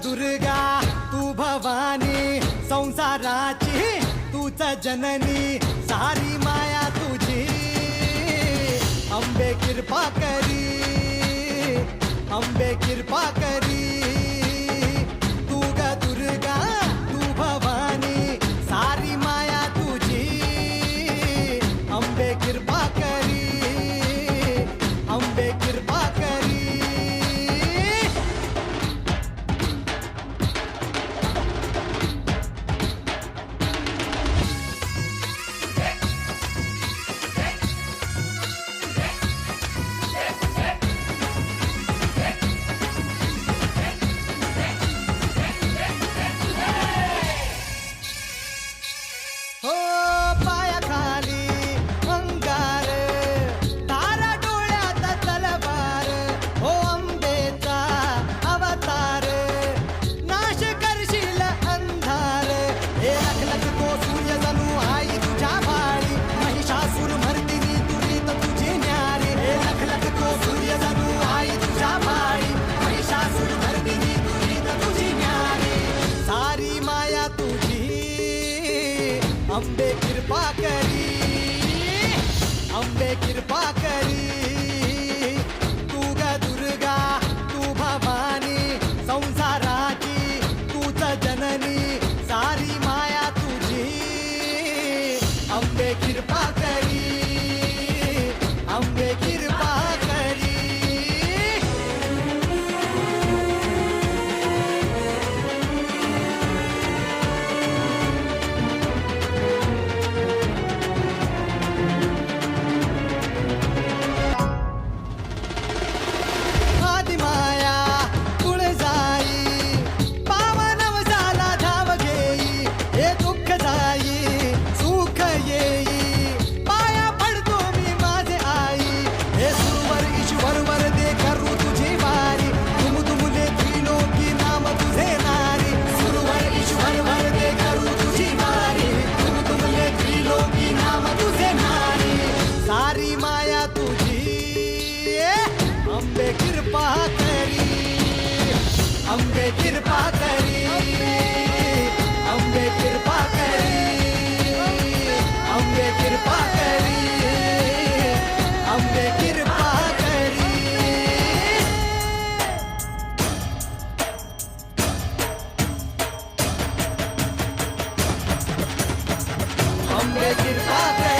दुर्गा तू भवानी संसाराची तूच जननी सारी माया तुझी अंबे कृपा करी अंबे कृपा करी तू ग दुर्गा तू भवानी सारी माया तुझी अंबे कृपा करी अंबे कृपा करी हो पायाखाली अंगार तारा डोळ्यात तलवार हो अंबेचा अवतार नाश करशील अंधार हे लख लख तो सूर्य जणू आई तुझ्या भाळी महिषासुर मर्दिनी तुरीत तुझी न्यारी हे लख लख तो सूर्य जणू आई तुझ्या भाळी महिषासुर मर्दिनी तुरीत तुझी न्यारी सारी माया तुझी अंबे कृपा करी अंबे कृपा करी तू ग दुर्गा तू भवानी संसाराची तूच जननी सारी माया तुझी अंबे कृपा करी अंबे कृपा करी आदिमाया तुळजाई पावनव झाला धाव घेई हे दुःख जाई सुख येई पाया पडतो मी माझे आई हे सुरवर ईश्वर वर दे करू तुझी वारी तुम तुमले त्रिलोकी नाम तुझे नारी सुरवर ईश्वर वर दे करू तुझी वारी तुम तुमले त्रिलोकी नाम तुझे नारी सारी माया तुझी अंबे कृपा करी अंबे कृपा करी अंबे कृपा करी अंबे कृपा करी अंबे कृपा करी अंबे कृपा करी